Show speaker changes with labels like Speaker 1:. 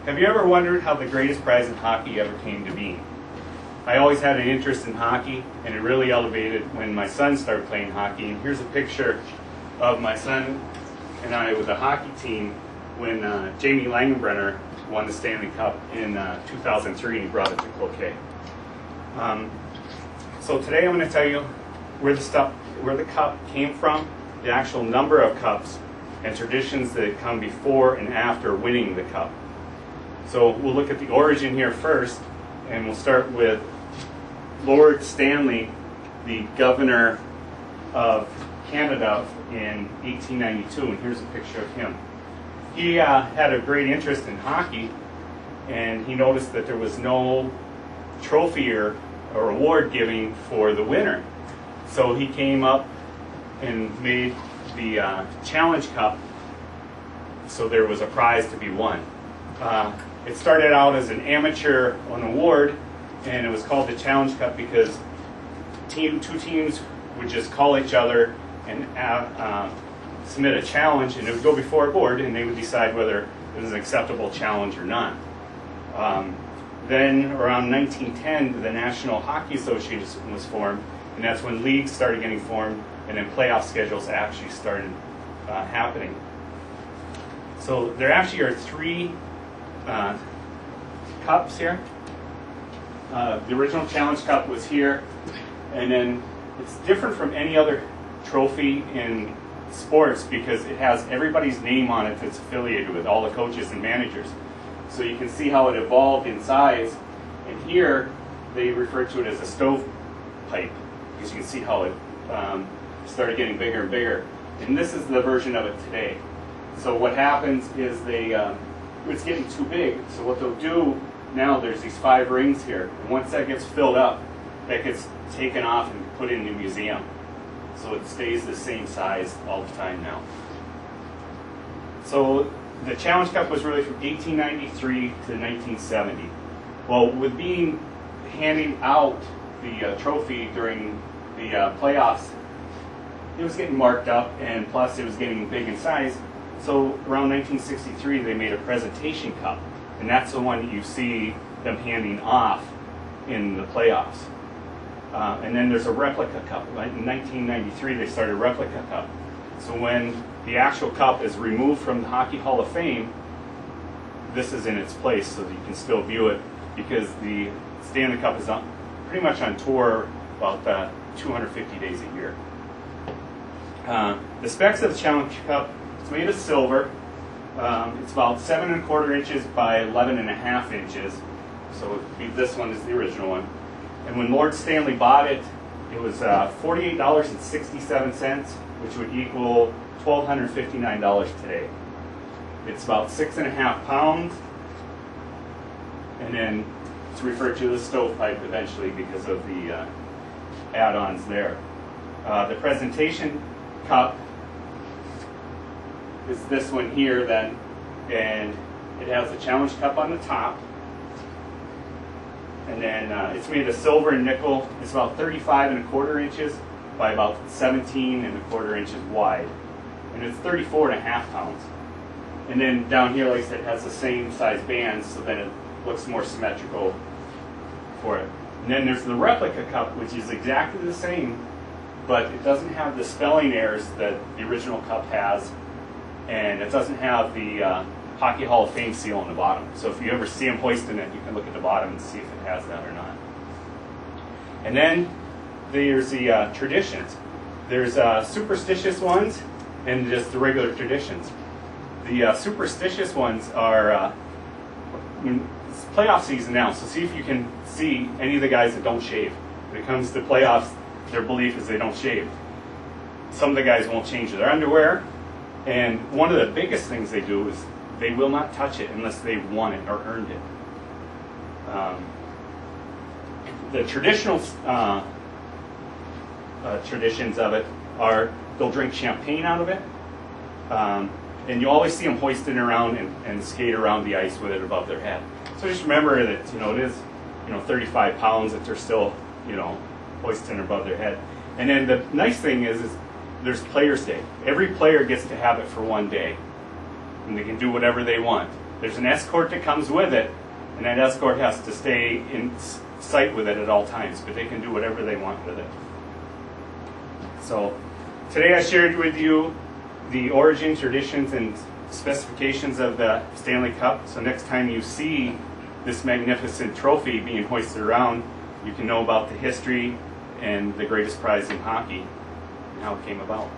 Speaker 1: Have you ever wondered how the greatest prize in hockey ever came to be? I always had an interest in hockey, and it really elevated when my son started playing hockey. And here's a picture of my son and I with a hockey team when Jamie Langenbrenner won the Stanley Cup in 2003, and he brought it to Cloquet. So today I'm going to tell you where the cup came from, the actual number of cups, and traditions that come before and after winning the cup. So we'll look at the origin here first, and we'll start with Lord Stanley, the governor of Canada in 1892, and here's a picture of him. He had a great interest in hockey, and he noticed that there was no trophy or award giving for the winner. So he came up and made the Challenge Cup, so there was a prize to be won. It started out as an amateur award, and it was called the Challenge Cup because two teams would just call each other and submit a challenge, and it would go before a board, and they would decide whether it was an acceptable challenge or not. Then around 1910, the National Hockey Association was formed, and that's when leagues started getting formed, and then playoff schedules actually started happening. So there actually are three cups here. The original Challenge Cup was here, and then it's different from any other trophy in sports because it has everybody's name on it that's affiliated with all the coaches and managers. So you can see how it evolved in size, and here they refer to it as a stovepipe because you can see how it started getting bigger and bigger. And this is the version of it today. So what happens is it's getting too big. So what they'll do now, there's these 5 rings here, and once that gets filled up, that gets taken off and put in the museum. So it stays the same size all the time now. So the Challenge Cup was really from 1893 to 1970. Well, with handing out the trophy during the playoffs, it was getting marked up, and plus it was getting big in size. So around 1963, they made a presentation cup, and that's the one you see them handing off in the playoffs. And then there's a replica cup. In 1993, they started a replica cup. So when the actual cup is removed from the Hockey Hall of Fame, this is in its place so that you can still view it, because the Stanley Cup is pretty much on tour about 250 days a year. The specs of the Challenge Cup, it's made of silver. It's about 7 1/4 inches by 11 1/2 inches. So this one is the original one. And when Lord Stanley bought it, it was $48.67, which would equal $1,259 today. It's about 6 1/2 pounds, and then it's referred to as stovepipe eventually because of the add-ons there. The presentation cup is this one here then, and it has the Challenge Cup on the top. And then it's made of silver and nickel. It's about 35 1/4 inches by about 17 1/4 inches wide. And it's 34 1/2 pounds. And then down here, like I said, it has the same size bands, so then it looks more symmetrical for it. And then there's the replica cup, which is exactly the same, but it doesn't have the spelling errors that the original cup has, and it doesn't have the Hockey Hall of Fame seal on the bottom. So if you ever see them hoisting it, you can look at the bottom and see if it has that or not. And then there's the traditions. There's superstitious ones and just the regular traditions. The superstitious ones are it's playoff season now, so see if you can see any of the guys that don't shave. When it comes to playoffs, their belief is they don't shave. Some of the guys won't change their underwear, and one of the biggest things they do is they will not touch it unless they've won it or earned it. The traditional traditions of it are they'll drink champagne out of it, and you always see them hoisting around and skate around the ice with it above their head. So just remember that it is 35 pounds that they're still hoisting above their head. And then the nice thing is there's Players' Day. Every player gets to have it for one day, and they can do whatever they want. There's an escort that comes with it, and that escort has to stay in sight with it at all times, but they can do whatever they want with it. So today I shared with you the origin, traditions, and specifications of the Stanley Cup. So next time you see this magnificent trophy being hoisted around, you can know about the history and the greatest prize in hockey and how it came about.